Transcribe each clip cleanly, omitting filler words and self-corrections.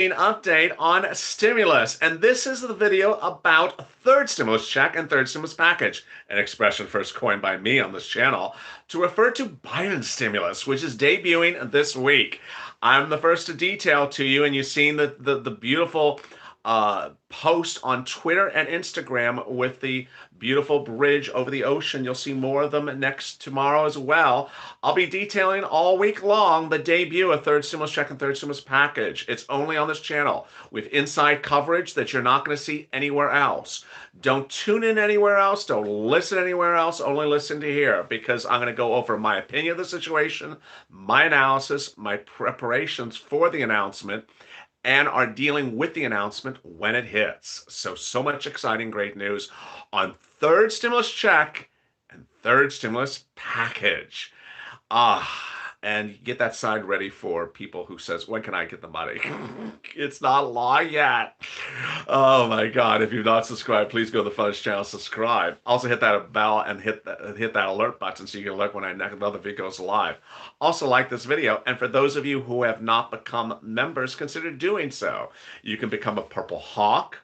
An update on stimulus, and this is the video about third stimulus check and third stimulus package, an expression first coined by me on this channel to refer to Biden's stimulus, which is debuting this week. I'm the first to detail to you, and you've seen the beautiful post on Twitter and Instagram with the beautiful bridge over the ocean. You'll see more of them next tomorrow as well. I'll be detailing all week long the debut of third stimulus check and third stimulus package. It's only on this channel with inside coverage that you're not going to see anywhere else. Don't tune in anywhere else. Don't listen anywhere else. Only listen to here because I'm going to go over my opinion of the situation, my analysis, my preparations for the announcement, and are dealing with the announcement when it hits. So much exciting, great news on third stimulus check and third stimulus package. And get that side ready for people who says, when can I get the money? It's not law yet. Oh my God. If you've not subscribed, please go to the Fudge channel, subscribe. Also hit that bell and hit that alert button so you can alert when another video goes live. Also like this video. And for those of you who have not become members, consider doing so. You can become a Purple Hawk,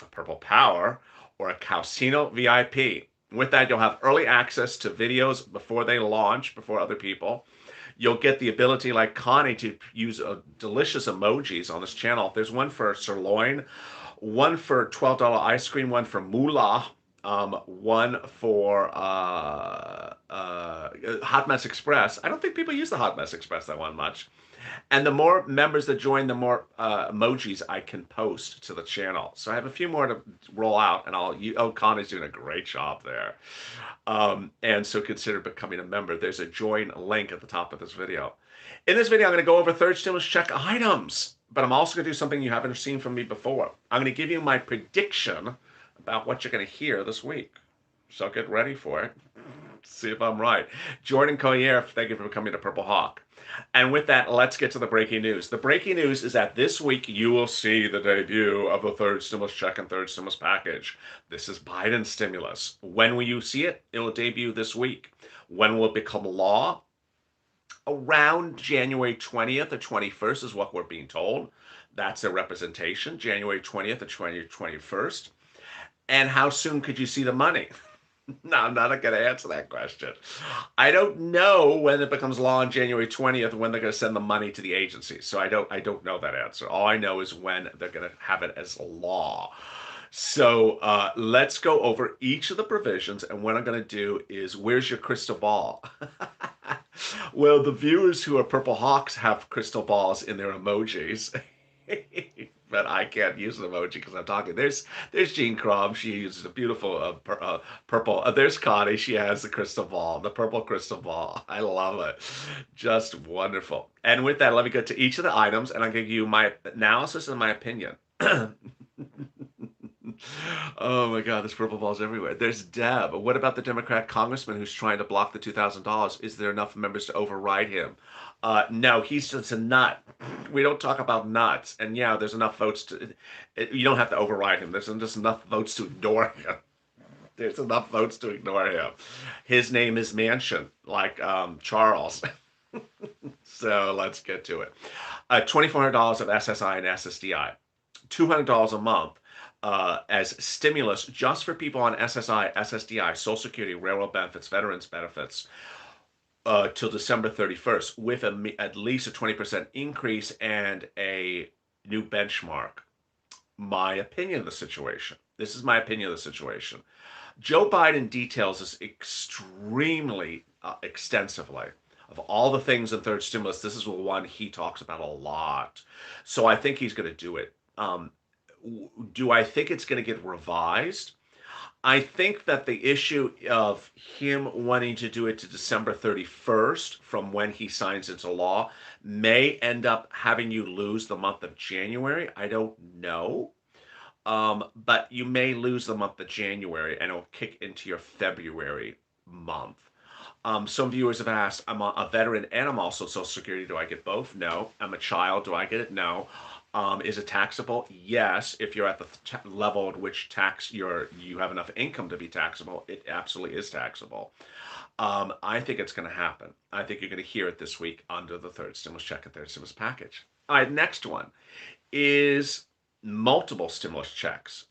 a Purple Power, or a Calcino VIP. With that, you'll have early access to videos before they launch, before other people. You'll get the ability, like Connie, to use delicious emojis on this channel. There's one for sirloin, one for $12 ice cream, one for moolah, one for Hot Mess Express. I don't think people use the Hot Mess Express that one much. And the more members that join, the more emojis I can post to the channel. So I have a few more to roll out, and Connie's doing a great job there. And so consider becoming a member. There's a join link at the top of this video. In this video, I'm going to go over third stimulus check items, but I'm also going to do something you haven't seen from me before. I'm going to give you my prediction about what you're going to hear this week. So get ready for it. See if I'm right. Jordan Collier, thank you for becoming a Purple Hawk. And with that, let's get to the breaking news. The breaking news is that this week you will see the debut of the third stimulus check and third stimulus package. This is Biden's stimulus. When will you see it? It will debut this week. When will it become law? Around January 20th or 21st is what we're being told. That's a representation, January 20th or 21st. And how soon could you see the money? No, I'm not going to answer that question. I don't know when it becomes law on January 20th when they're going to send the money to the agency. So I don't know that answer. All I know is when they're going to have it as law. So let's go over each of the provisions. And what I'm going to do is, where's your crystal ball? Well, the viewers who are Purple Hawks have crystal balls in their emojis. But I can't use an emoji because I'm talking. There's Jean Crom. She uses a beautiful purple. There's Connie. She has the crystal ball, the purple crystal ball. I love it. Just wonderful. And with that, let me go to each of the items, and I'll give you my analysis and my opinion. Oh my God, there's purple balls everywhere. There's Deb. What about the Democrat congressman who's trying to block the $2,000? Is there enough members to override him? No, he's just a nut. We don't talk about nuts. And yeah, there's enough votes to. You don't have to override him. There's just enough votes to ignore him. There's enough votes to ignore him. His name is Mansion, like Charles. So let's get to it. $2,400 of SSI and SSDI, $200 a month as stimulus just for people on SSI, SSDI, Social Security, railroad benefits, veterans benefits till December 31st with at least a 20% increase and a new benchmark. My opinion of the situation. This is my opinion of the situation. Joe Biden details this extremely extensively. Of all the things in third stimulus, this is the one he talks about a lot. So I think he's going to do it. Do I think it's going to get revised? I think that the issue of him wanting to do it to December 31st from when he signs into law may end up having you lose the month of January. I don't know. But you may lose the month of January and it'll kick into your February month. Some viewers have asked, I'm a veteran and I'm also Social Security. Do I get both? No. I'm a child. Do I get it? No. Is it taxable? Yes. If you're at the level at which you have enough income to be taxable, it absolutely is taxable. I think it's going to happen. I think you're going to hear it this week under the third stimulus check and third stimulus package. All right, next one. is multiple stimulus checks.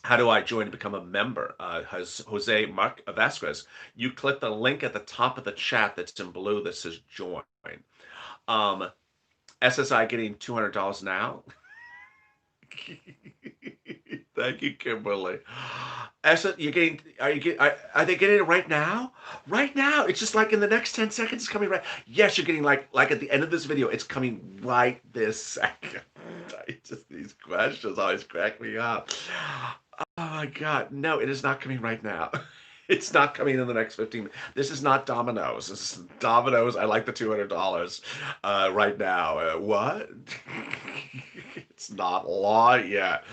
How do I join to become a member? Has Jose Mark Vasquez. You click the link at the top of the chat that's in blue that says join. Um, SSI getting $200 now. Thank you, Kimberly. You're getting, are they getting it right now? Right now. It's just like in the next 10 seconds, it's coming right. Yes, you're getting like at the end of this video, it's coming right this second. These questions always crack me up. Oh my God. No, it is not coming right now. It's not coming in the next 15 minutes. This is not Domino's. This is Domino's. I like the $200 right now. What? It's not law yet.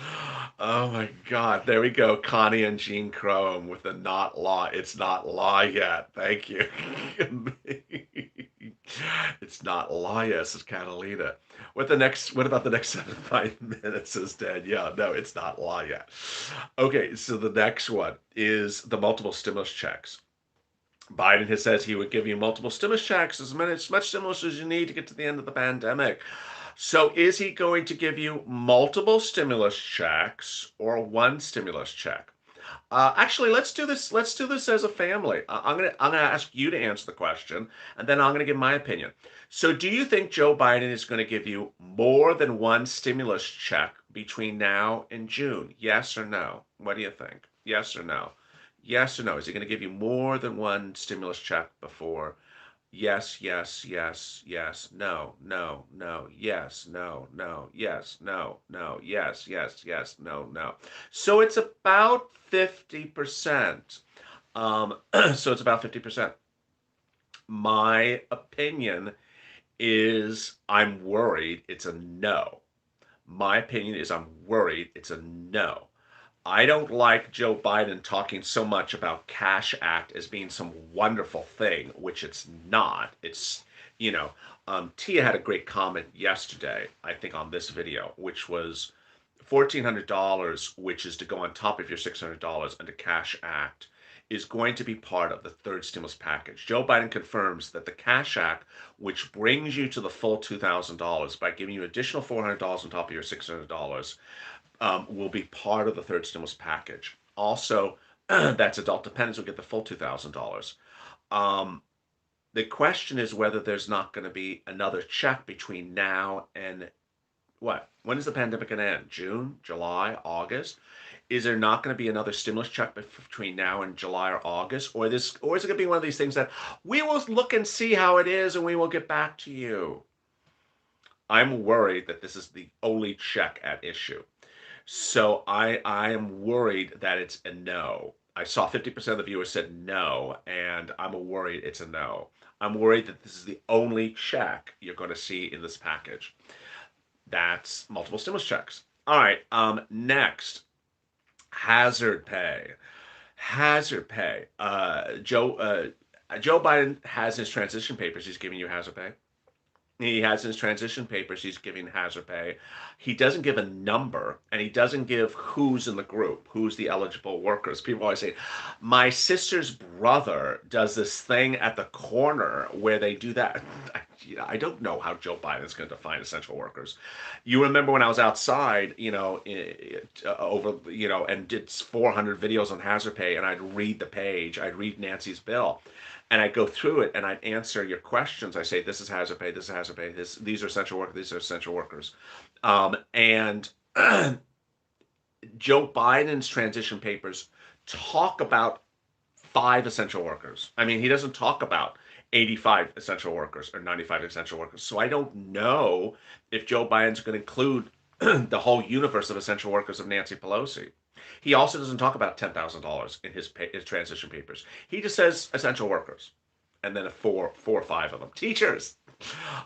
Oh my God. There we go. Connie and Jean Chrome with the not law. It's not law yet. Thank you. It's not law yet, says Catalina. What about the next 75 minutes, says Danielle. No, it's not law yet. Okay, so the next one is the multiple stimulus checks. Biden has said he would give you multiple stimulus checks, as much stimulus as you need to get to the end of the pandemic. So is he going to give you multiple stimulus checks or one stimulus check? Actually, let's do this. Let's do this as a family. I'm gonna ask you to answer the question, and then I'm gonna give my opinion. So, do you think Joe Biden is going to give you more than one stimulus check between now and June? Yes or no? What do you think? Yes or no? Yes or no? Is he going to give you more than one stimulus check before? Yes, yes, yes, yes, no, no, no, yes, no, no, yes, no, no, yes, yes, yes, no, no. So it's about 50%. So it's about 50%. My opinion is I'm worried it's a no. My opinion is I'm worried it's a no. I don't like Joe Biden talking so much about Cash Act as being some wonderful thing, which it's not. It's, you know, Tia had a great comment yesterday, I think, on this video, which was $1,400, which is to go on top of your $600 under Cash Act, is going to be part of the third stimulus package. Joe Biden confirms that the Cash Act, which brings you to the full $2,000 by giving you additional $400 on top of your $600, will be part of the third stimulus package. Also, that's adult dependents will get the full $2,000. Um, the question is whether there's not going to be another check between now and what? When is the pandemic going to end? June, July, August? Is there not going to be another stimulus check between now and July or August? Or is it going to be one of these things that we will look and see how it is and we will get back to you? I'm worried that this is the only check at issue. So I am worried that it's a no. I saw 50% of the viewers said no, and I'm worried it's a no. I'm worried that this is the only check you're going to see in this package. That's multiple stimulus checks. All right, next, hazard pay. Hazard pay. Joe Biden has his transition papers. He's giving you hazard pay. He has his transition papers. He's giving hazard pay. He doesn't give a number, and he doesn't give who's in the group, who's the eligible workers. People always say, my sister's brother does this thing at the corner where they do that. I don't know how Joe Biden's going to define essential workers. You remember when I was outside, and did 400 videos on hazard pay, and I'd read the page, I'd read Nancy's bill, and I go through it and I answer your questions. I say, this is hazard pay, this is hazard pay, these are essential workers, these are essential workers. And Joe Biden's transition papers talk about 5 essential workers. I mean, he doesn't talk about 85 essential workers or 95 essential workers. So I don't know if Joe Biden's going to include the whole universe of essential workers of Nancy Pelosi. He also doesn't talk about $10,000 in his transition papers. He just says essential workers, and then four or five of them. Teachers.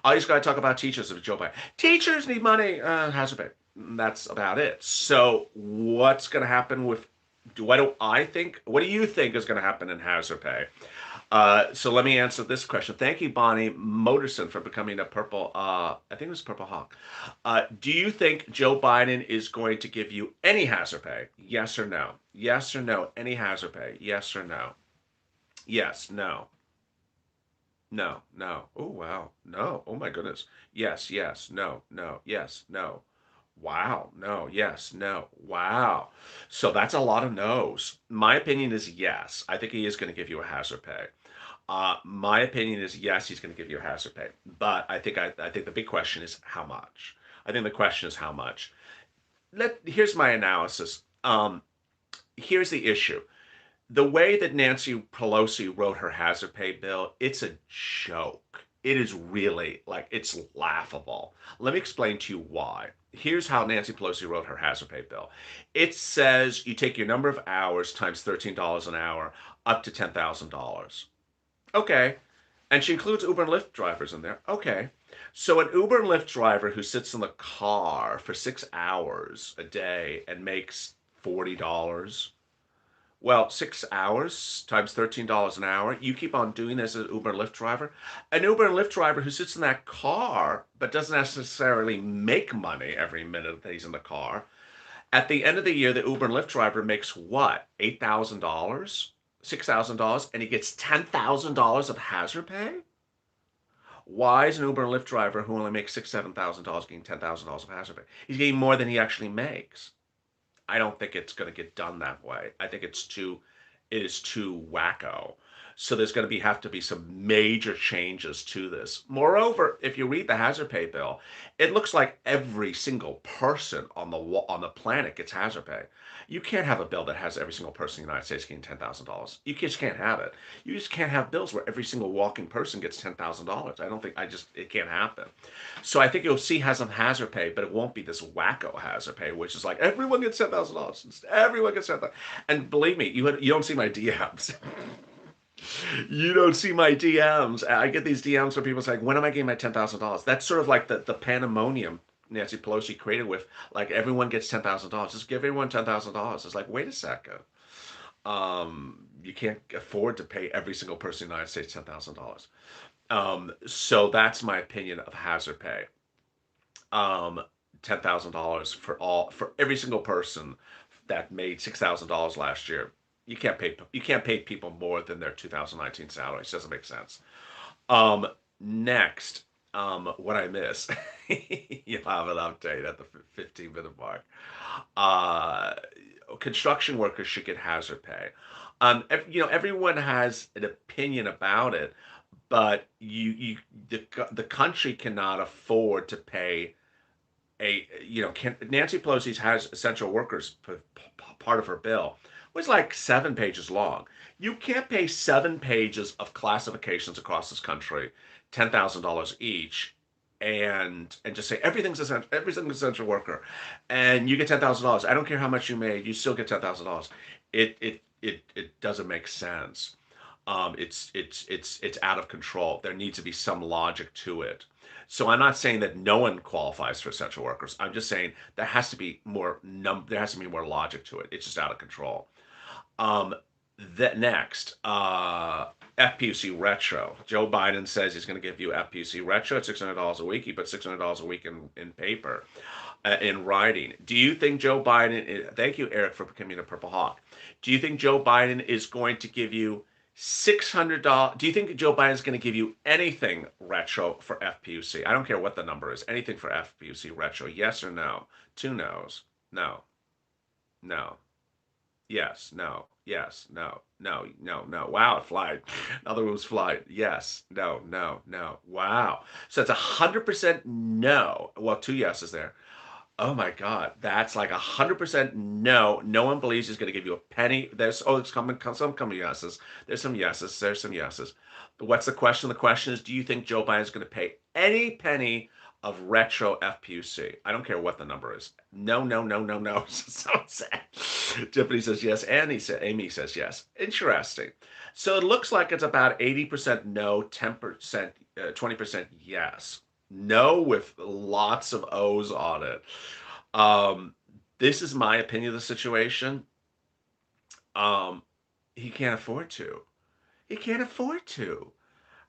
I just got to talk about teachers of Joe Biden. Teachers need money. Hazard pay. That's about it. So what's going to happen with? What do you think is going to happen in hazard pay? So let me answer this question. Thank you, Bonnie Motorson, for becoming a purple, I think it was Purple Hawk. Do you think Joe Biden is going to give you any hazard pay? Yes or no? Yes or no? Any hazard pay? Yes or no? Yes, no. No, no. Oh, wow. No. Oh, my goodness. Yes, yes, no, no, yes, no. Wow. No. Yes. No. Wow. So that's a lot of no's. My opinion is yes. I think he is going to give you a hazard pay. My opinion is yes, he's going to give you a hazard pay. But I think the big question is how much. I think the question is how much. Here's my analysis. Here's the issue. The way that Nancy Pelosi wrote her hazard pay bill, it's a joke. It is really like it's laughable. Let me explain to you why. Here's how Nancy Pelosi wrote her hazard pay bill. It says you take your number of hours times $13 an hour up to $10,000. Okay. And she includes Uber and Lyft drivers in there. Okay. So an Uber and Lyft driver who sits in the car for 6 hours a day and makes $40, well, 6 hours times $13 an hour. You keep on doing this as an Uber and Lyft driver. An Uber and Lyft driver who sits in that car but doesn't necessarily make money every minute that he's in the car. At the end of the year, the Uber and Lyft driver makes what? $8,000? $6,000? And he gets $10,000 of hazard pay? Why is an Uber and Lyft driver who only makes $7,000 getting $10,000 of hazard pay? He's getting more than he actually makes. I don't think it's going to get done that way. I think it is too wacko. So there's going to have to be some major changes to this. Moreover, if you read the hazard pay bill, it looks like every single person on the planet gets hazard pay. You can't have a bill that has every single person in the United States getting $10,000. You just can't have it. You just can't have bills where every single walking person gets $10,000. I don't think it can't happen. So I think you'll see has some hazard pay, but it won't be this wacko hazard pay, which is like everyone gets $10,000. Everyone gets $10,000. And believe me, you don't see my DMs. You don't see my DMs. I get these DMs where people saying, "When am I getting my $10,000?" That's sort of like the pandemonium Nancy Pelosi created with like everyone gets $10,000. Just give everyone $10,000. It's like, wait a second. You can't afford to pay every single person in the United States $10,000. So that's my opinion of hazard pay. Um, $10,000 for every single person that made $6,000 last year. You can't pay people more than their 2019 salaries. Doesn't make sense. Next, what I miss, you'll have an update at the 15-minute mark. Uh, Construction workers should get hazard pay. Everyone has an opinion about it, but the country cannot afford to pay Nancy Pelosi's has essential workers part of her bill was like 7 pages long. You can't pay 7 pages of classifications across this country, $10,000 each, and just say everything's essential worker, and you get $10,000. I don't care how much you made, you still get $10,000. It doesn't make sense. It's out of control. There needs to be some logic to it. So I'm not saying that no one qualifies for essential workers. I'm just saying there has to be more logic to it. It's just out of control. Um, that next, FPUC retro. Joe Biden says he's going to give you FPUC retro at $600 a week. He put $600 a week in paper, in writing. Do you think Joe Biden? Thank you, Eric, for becoming a Purple Hawk. Do you think Joe Biden is going to give you $600? Do you think Joe Biden is going to give you anything retro for FPUC? I don't care what the number is. Anything for FPUC retro? Yes or no? Two no's. No. No. Yes, no, yes, no, no, no, no. Wow, it flied. Another one was flied. Yes, no, no, no. Wow. So it's 100% no. Well, two yeses there. Oh my God, that's like 100% no. No one believes he's going to give you a penny. It's coming, some coming yeses. There's some yeses. There's some yeses. But what's the question? The question is, do you think Joe Biden is going to pay any penny of retro FPUC? I don't care what the number is. No, no, no, no, no. So sad. Tiffany says yes, and Amy says yes. Interesting. So it looks like it's about 80% no, 10%, 20% yes. No with lots of O's on it. Um, this is my opinion of the situation. Um, he can't afford to. He can't afford to.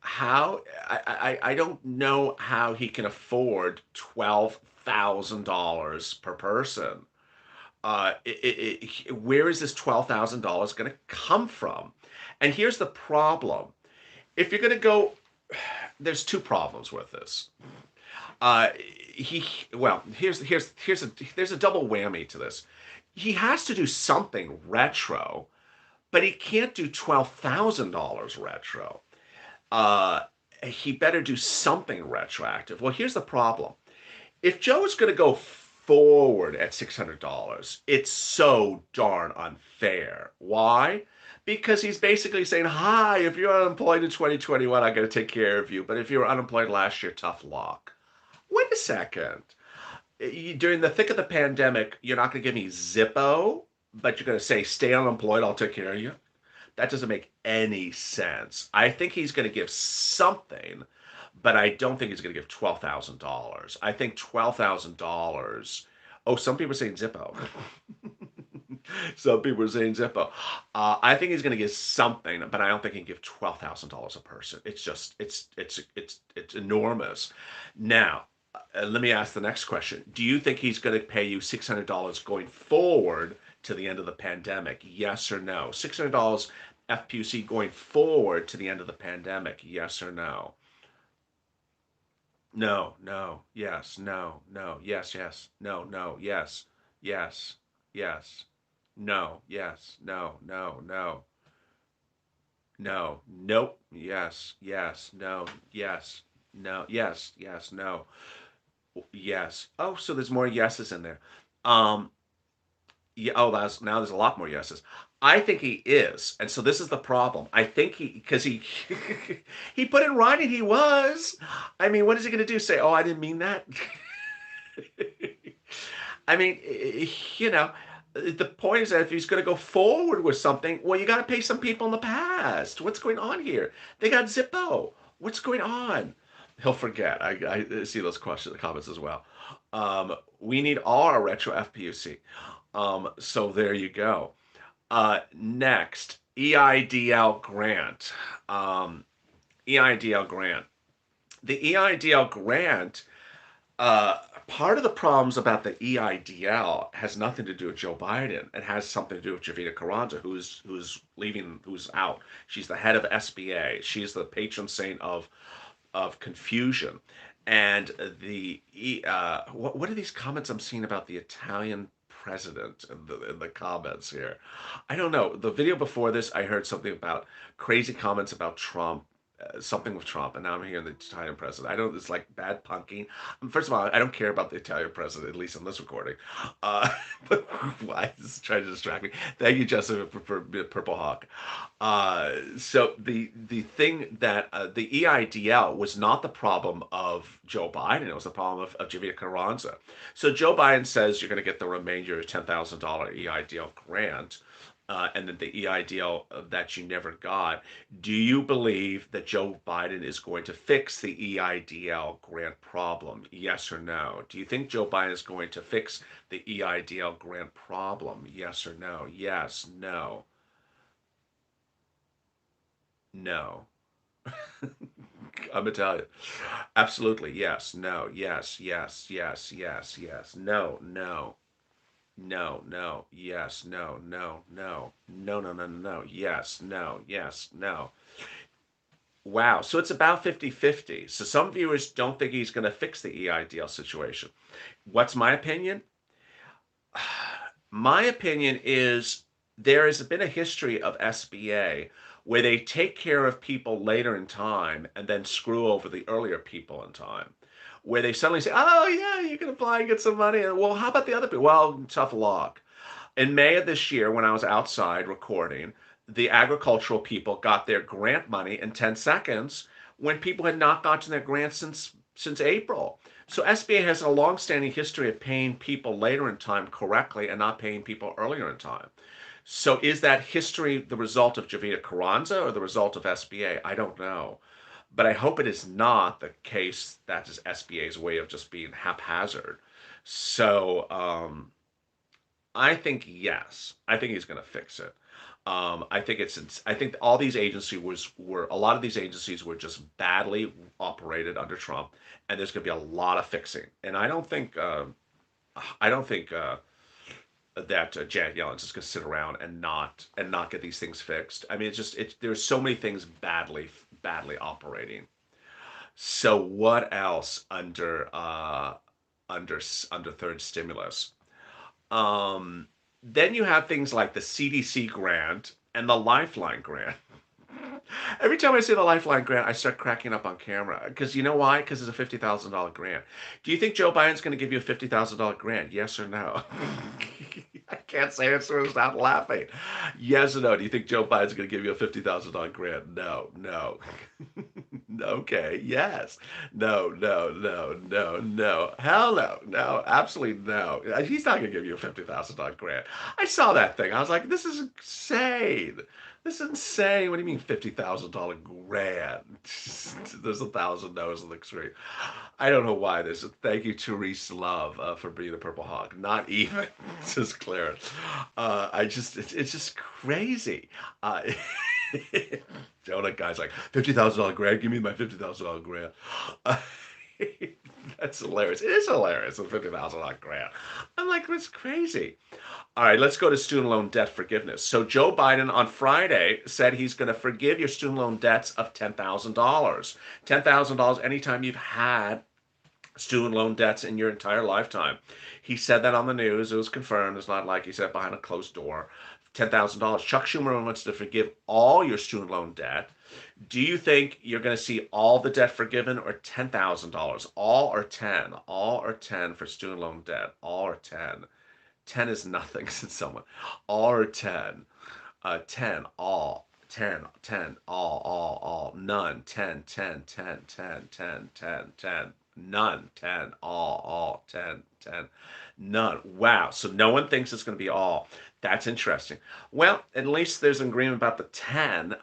How I don't know how he can afford $12,000 per person. Where is this $12,000 going to come from? And here's the problem. If you're going to go, there's two problems with this. Uh, he well, there's a double whammy to this. He has to do something retro, but he can't do $12,000 retro. Uh, he better do something retroactive. Well, here's the problem. If Joe is going to go forward at $600, it's so darn unfair. Why? Because he's basically saying, hi, if you're unemployed in 2021, I'm going to take care of you. But if you were unemployed last year, tough luck. Wait a second. During the thick of the pandemic, you're not going to give me Zippo, but you're going to say, stay unemployed, I'll take care of you. That doesn't make any sense. I think he's going to give something, but I don't think he's going to give $12,000. I think $12,000. Oh, some people are saying Zippo. Some people are saying Zippo. I think he's going to give something, but I don't think he can give $12,000 a person. It's just it's enormous. Now, let me ask the next question. Do you think he's going to pay you $600 going forward to the end of the pandemic? Yes or no? $600 FPUC going forward to the end of the pandemic? Yes or no? No, no, yes, no, no, yes, yes, no, no, yes, yes, yes, no, yes, no, no, no, no, nope, yes, yes, no, yes, no, yes, yes, no, yes. Oh, so there's more yeses in there. Um, Yeah, oh, that's now there's a lot more yeses. I think he is, and so this is the problem. I think he because he he put in writing he was. I mean, what is he going to do? Say, "Oh, I didn't mean that." I mean, the point is that if he's going to go forward with something, well, you got to pay some people in the past. What's going on here? They got Zippo. What's going on? He'll forget. I see those questions, comments as well. We need all our retro FPUC. So there you go. Next, EIDL grant. EIDL grant. The EIDL grant, part of the problems about the EIDL has nothing to do with Joe Biden. It has something to do with Javita Carranza, who's leaving, who's out. She's the head of SBA. She's the patron saint of confusion. And what are these comments I'm seeing about the Italian president in the comments here? I don't know. The video before this, I heard something about crazy comments about Trump, something with Trump, and now I'm hearing the Italian president. I don't. It's like bad punking. First of all, I don't care about the Italian president, at least in this recording. Uh, but why is this trying to distract me? Thank you, Jessica, for Purple Hawk. So the thing that the EIDL was not the problem of Joe Biden; it was the problem of Javier Carranza. So Joe Biden says you're going to get the remainder of $10,000 EIDL grant, and then the EIDL that you never got. Do you believe that Joe Biden is going to fix the EIDL grant problem? Yes or no? Do you think Joe Biden is going to fix the EIDL grant problem? Yes or no? Yes, no, no. I'm Italian. Absolutely, yes, no, yes, yes, yes, yes, yes, no, no, no, no, yes, no, no, no, no, no, no, no, no, yes, no, yes, no. Wow. So it's about 50-50. So some viewers don't think he's going to fix the EIDL situation. What's my opinion? My opinion is there has been a history of SBA where they take care of people later in time and then screw over the earlier people in time. Where they suddenly say, oh, yeah, you can apply and get some money. And, well, how about the other people? Well, tough luck. In May of this year, when I was outside recording, the agricultural people got their grant money in 10 seconds when people had not gotten their grants since April. So SBA has a long-standing history of paying people later in time correctly and not paying people earlier in time. So is that history the result of Javita Carranza or the result of SBA? I don't know. But I hope it is not the case that is SBA's way of just being haphazard. So I think yes. I think he's going to fix it. I think I think all these agencies were a lot of these agencies were just badly operated under Trump, and there's going to be a lot of fixing. And I don't think that Janet Yellen's just going to sit around and not get these things fixed. I mean, there's so many things badly operating. So what else under third stimulus? Um, then you have things like the CDC grant and the Lifeline grant. Every time I see the Lifeline grant, I start cracking up on camera. Because you know why? Because it's a $50,000 grant. Do you think Joe Biden's going to give you a $50,000 grant? Yes or no? I can't say it without laughing. Yes or no? Do you think Joe Biden's going to give you a $50,000 grant? No, no. Okay, yes. No, no, no, no, no. Hell no. No, absolutely no. He's not going to give you a $50,000 grant. I saw that thing. I was like, this is insane. This is insane. What do you mean $50,000 grant? There's 1,000 no's in the extreme. I don't know why this. Thank you, Therese Love, for being the Purple Hawk. Not even, says Clarence. It's just crazy. Uh, Donut guy's like, $50,000 grant. Give me my $50,000 grant. Uh, that's hilarious. It is hilarious. A $50,000 grant. I'm like, that's crazy. All right, let's go to student loan debt forgiveness. So Joe Biden on Friday said he's going to forgive your student loan debts of $10,000. $10,000 anytime you've had student loan debts in your entire lifetime. He said that on the news. It was confirmed. It's not like he said behind a closed door. $10,000. Chuck Schumer wants to forgive all your student loan debt. Do you think you're going to see all the debt forgiven or $10,000? All or 10? All or 10 for student loan debt? All or 10? 10 is nothing, said someone. All or 10? 10, all. 10, 10, all, none, 10, 10, 10, 10, 10, 10, 10, none, 10, all, 10, 10, none. Wow. So no one thinks it's going to be all. That's interesting. Well, at least there's an agreement about the 10.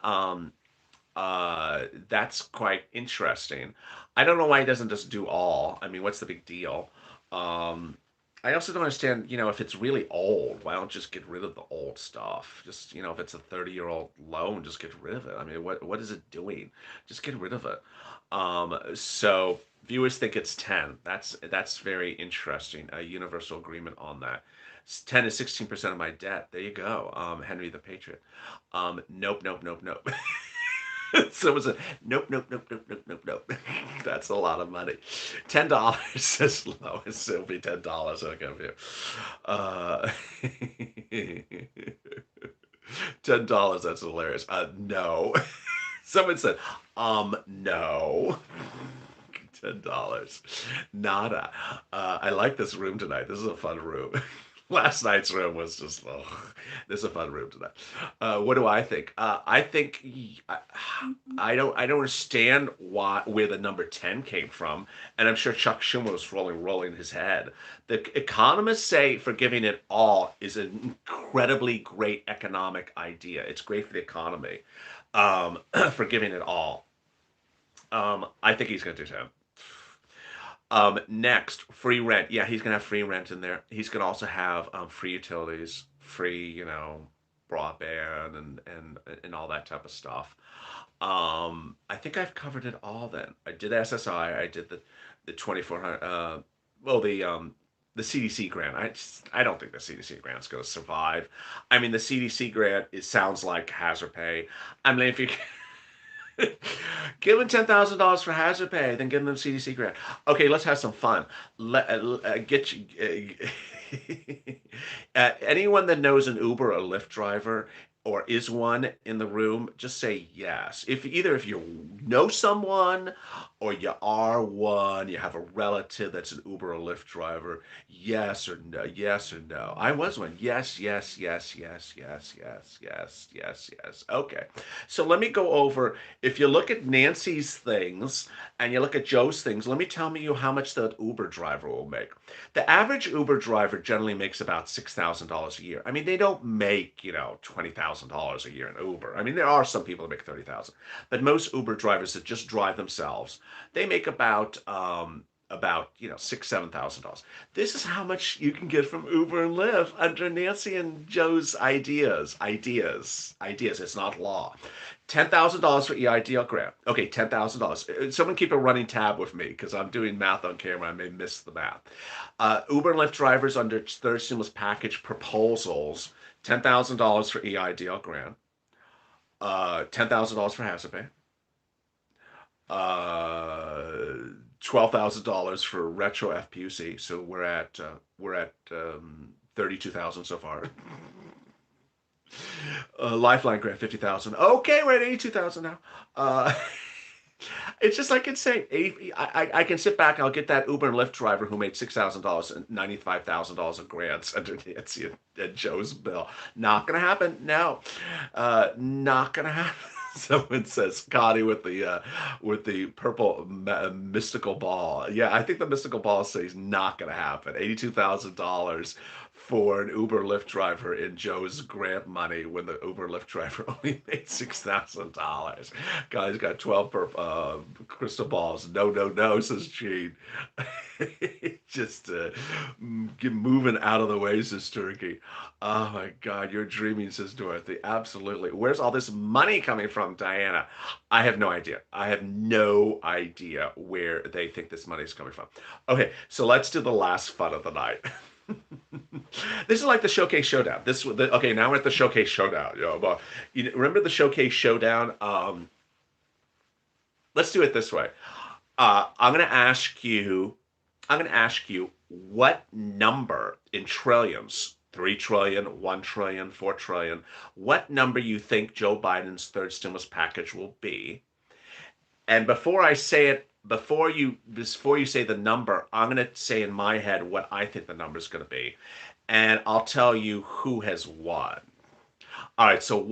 That's quite interesting. I don't know why he doesn't just do all. I mean, what's the big deal? Um, I also don't understand, if it's really old, why don't just get rid of the old stuff? Just, if it's a 30-year-old loan, just get rid of it. I mean, what is it doing? Just get rid of it. So viewers think it's 10. That's very interesting. A universal agreement on that. 10 is 16% of my debt. There you go. Henry the Patriot. Nope, nope, nope, nope. Someone said, nope, nope, nope, nope, nope, nope, nope. That's a lot of money. $10 says Lois. It'll be $10. I'll give you. Uh, $10. That's hilarious. No. Someone said, no. $10. Nada. I like this room tonight. This is a fun room. Last night's room was just, this is a fun room tonight. What do I think? I think I don't understand where the number 10 came from, and I'm sure Chuck Schumer was rolling his head. The economists say forgiving it all is an incredibly great economic idea. It's great for the economy. Forgiving it all. I think he's going to do 10. Next, free rent. Yeah, he's gonna have free rent in there. He's gonna also have free utilities, free, broadband and all that type of stuff. I think I've covered it all. Then I did SSI. I did the 2,400. Well, the CDC grant. I don't think the CDC grant's gonna survive. I mean, the CDC grant sounds like hazard pay. I mean, if you give them $10,000 for hazard pay, then give them CDC grant. Okay, let's have some fun. Get you, anyone that knows an Uber or Lyft driver or is one in the room, just say yes. If you know someone or you are one, you have a relative that's an Uber or Lyft driver, yes or no, yes or no. I was one. Yes, yes, yes, yes, yes, yes, yes, yes, yes. Okay. So let me go over. If you look at Nancy's things and you look at Joe's things, let me tell you how much the Uber driver will make. The average Uber driver generally makes about $6,000 a year. I mean, they don't make, $20,000 a year in Uber. I mean, there are some people that make 30,000, but most Uber drivers that just drive themselves, they make about $6,000-7,000. This is how much you can get from Uber and Lyft under Nancy and Joe's ideas. It's not law. $10,000 for EIDL grant. Okay, $10,000. Someone keep a running tab with me because I'm doing math on camera. I may miss the math. Uber and Lyft drivers under third stimulus package proposals, $10,000 for EIDL grant, $10,000 for hazard pay, $12,000 for retro FPUC. So we're at 32,000 so far. Lifeline grant 50,000. Okay, we're at 82,000 now. Uh, it's just like insane. I can sit back and I'll get that Uber and Lyft driver who made $6,000 and $95,000 of grants under Nancy and Joe's bill. Not gonna happen. No, not gonna happen. Someone says Connie with the purple mystical ball. Yeah, I think the mystical ball says not gonna happen. $82,000 for an Uber Lyft driver in Joe's grant money when the Uber Lyft driver only made $6,000. Guy's got 12 crystal balls. No, no, no, says Gene. Just moving out of the way, says Turkey. Oh my God, you're dreaming, says Dorothy. Absolutely. Where's all this money coming from, Diana? I have no idea. I have no idea where they think this money is coming from. Okay, so let's do the last fun of the night. This is like the Showcase Showdown. Okay, now we're at the Showcase Showdown. But remember the Showcase Showdown? Let's do it this way. I'm gonna ask you. I'm gonna ask you what number in trillions. 3 trillion, 1 trillion, 4 trillion. What number you think Joe Biden's third stimulus package will be? And before I say it, before you say the number, I'm going to say in my head what I think the number is going to be, and I'll tell you who has won. All right. So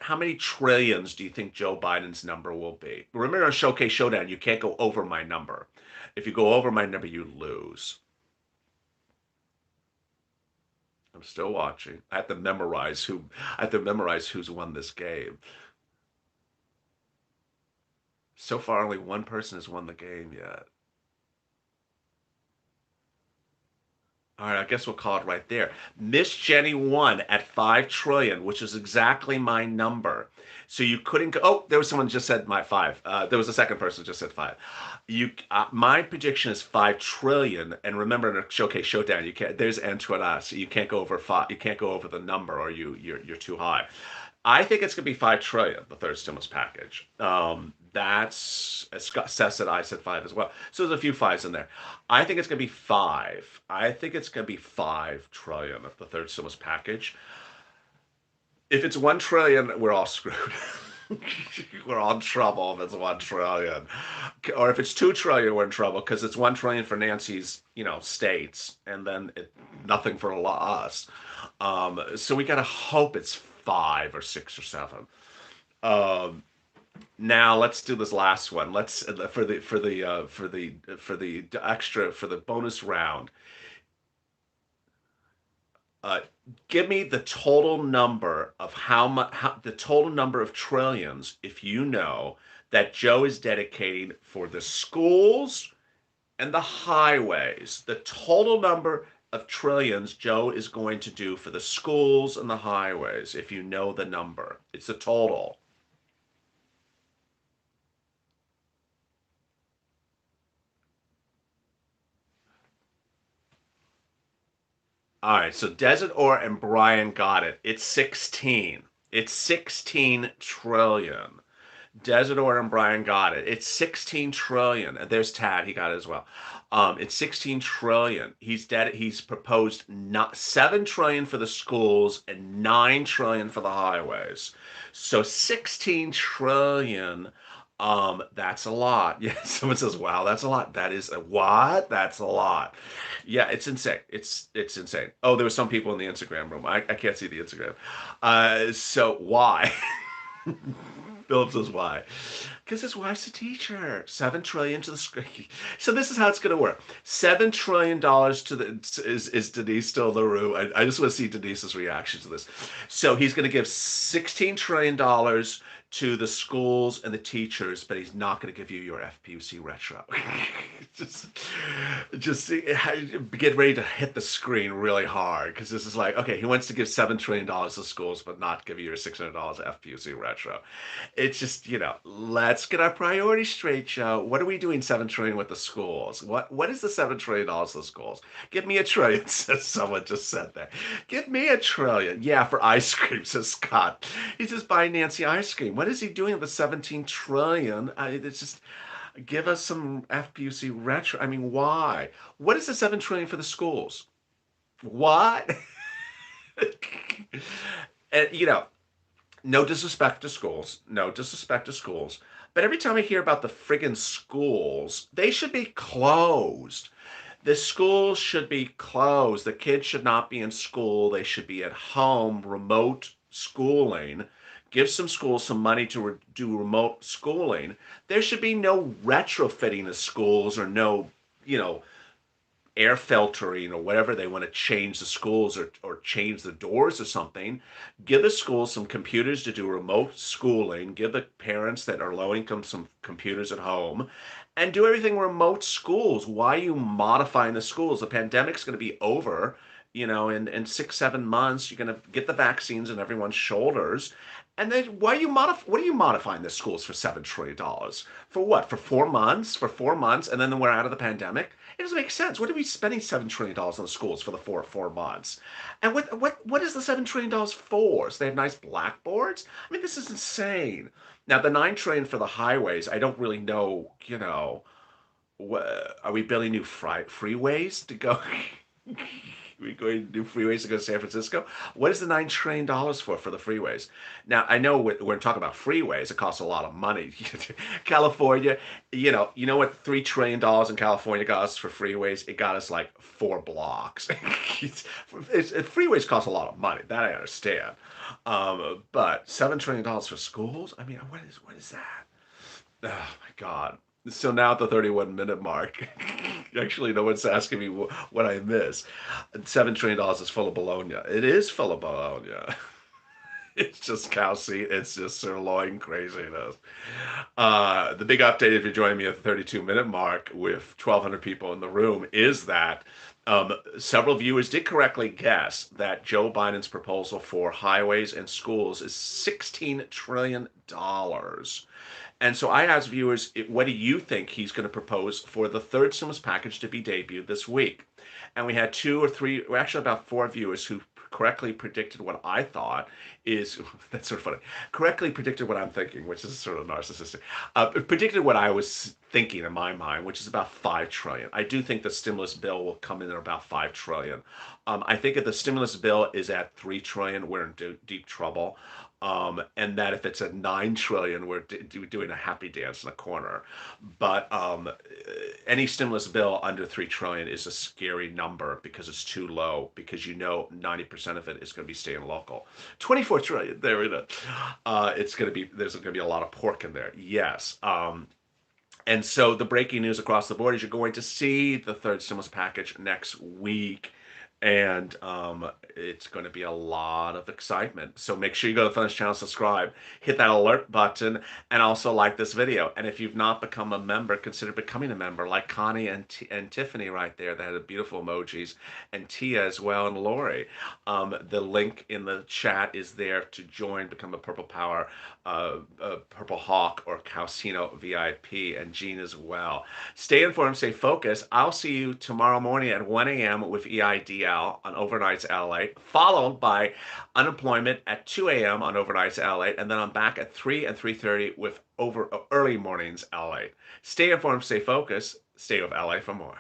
how many trillions do you think Joe Biden's number will be? Remember on Showcase Showdown, you can't go over my number. If you go over my number, you lose. I'm still watching. I have to memorize who's won this game. So far, only one person has won the game yet. All right, I guess we'll call it right there. Miss Jenny won at 5 trillion, which is exactly my number. So you couldn't go. Oh, there was someone just said my 5. There was a second person who just said 5. My prediction is 5 trillion. And remember, in a Showcase Showdown, you can't. There's Antoinette, so you can't go over 5. You can't go over the number, or you're too high. I think it's going to be 5 trillion, the third stimulus package. That's as Scott said. I said 5 as well. So there's a few fives in there. I think it's going to be 5. I think it's going to be 5 trillion of the third stimulus package. If it's 1 trillion, we're all screwed. We're all in trouble if it's 1 trillion. Or if it's 2 trillion, we're in trouble because it's 1 trillion for Nancy's, states, and then nothing for us. So we got to hope it's 5 or 6 or 7. Now let's do this last one. Let's for the bonus round. Give me the total number of the total number of trillions, if you know, that Joe is dedicating for the schools and the highways. The total number of trillions Joe is going to do for the schools and the highways, if you know the number. It's the total. All right, so Desert Or and Brian got it. It's 16. It's 16 trillion. Desert Or and Brian got it. It's 16 trillion. And there's Tad, he got it as well. It's 16 trillion. He's proposed not 7 trillion for the schools and 9 trillion for the highways. So 16 trillion. That's a lot. Yeah, someone says, "Wow, that's a lot." That is a what? That's a lot. Yeah, it's insane. It's insane. Oh, there were some people in the Instagram room. I can't see the Instagram. So why? Philip says why? Because his wife's a teacher. 7 trillion to the screen. So this is how it's going to work. $7 trillion to the is Denise still in the room? I just want to see Denise's reaction to this. So he's going to give $16 trillion to the schools and the teachers, but he's not going to give you your FPUC retro. just get ready to hit the screen really hard, because this is like, okay, he wants to give $7 trillion to schools, but not give you your $600 FPUC retro. It's just, let's Let's get our priorities straight, Joe. What are we doing 7 trillion with the schools? What is the $7 trillion to the schools? Give me a trillion, says someone just said that. Give me a trillion. Yeah, for ice cream, says Scott. He's just buying Nancy ice cream. What is he doing with the 17 trillion? It's just give us some FPUC retro. I mean, why? What is the 7 trillion for the schools? What? And no disrespect to schools, no disrespect to schools, but every time I hear about the friggin' schools, they should be closed. The schools should be closed. The kids should not be in school. They should be at home, remote schooling. Give some schools some money to do remote schooling. There should be no retrofitting the schools or no, you know, air filtering or whatever they want to change the schools or change the doors or something. Give the schools some computers to do remote schooling. Give the parents that are low income some computers at home and do everything remote schools. Why are you modifying the schools? The pandemic's going to be over, in 6, 7 months. You're going to get the vaccines in everyone's shoulders. And then what are you modifying the schools for $7 trillion? For what? For 4 months? For 4 months, and then we're out of the pandemic? It doesn't make sense. What are we spending $7 trillion on the schools for the four months? And what is the $7 trillion for? So they have nice blackboards? I mean, this is insane. Now the 9 trillion for the highways, I don't really know, are we building new freeways to go? We're going to do freeways to go to San Francisco. What is the $9 trillion for the freeways? Now I know we're talking about freeways. It costs a lot of money. California, what $3 trillion in California got us for freeways? It got us like 4 blocks. Freeways cost a lot of money. That I understand. But $7 trillion for schools? I mean, what is that? Oh my God. So now at the 31-minute mark, actually, no one's asking me what I miss. $7 trillion is full of bologna. It is full of bologna. It's just cow seed. It's just sirloin craziness. The big update, if you're joining me at the 32-minute mark with 1,200 people in the room, is that several viewers did correctly guess that Joe Biden's proposal for highways and schools is $16 trillion. And so I asked viewers, what do you think he's going to propose for the third stimulus package to be debuted this week? And we had 2 or 3, well, actually about 4 viewers who correctly predicted what I thought is, that's sort of funny, correctly predicted what I'm thinking, which is sort of narcissistic, predicted what I was thinking in my mind, which is about 5 trillion. I do think the stimulus bill will come in at about 5 trillion. I think if the stimulus bill is at 3 trillion, we're in deep trouble. And that if it's at 9 trillion, we're doing a happy dance in the corner. But any stimulus bill under 3 trillion is a scary number because it's too low, because 90% of it is going to be staying local. 24 trillion, there it is. There's going to be a lot of pork in there. Yes. And so the breaking news across the board is you're going to see the third stimulus package next week. And it's going to be a lot of excitement. So make sure you go to the Thunder channel, subscribe, hit that alert button, and also like this video. And if you've not become a member, consider becoming a member, like Connie and Tiffany right there. They had the beautiful emojis, and Tia as well, and Lori. The link in the chat is there to join, become a Purple Power, Purple Hawk, or Calcino VIP, and Jean as well. Stay informed, stay focused. I'll see you tomorrow morning at 1 a.m. with EIDL on Overnights LALATE, followed by unemployment at 2 a.m. on Overnights LALATE, and then I'm back at 3 and 3:30 with early mornings LALATE. Stay informed, stay focused, stay with LA for more.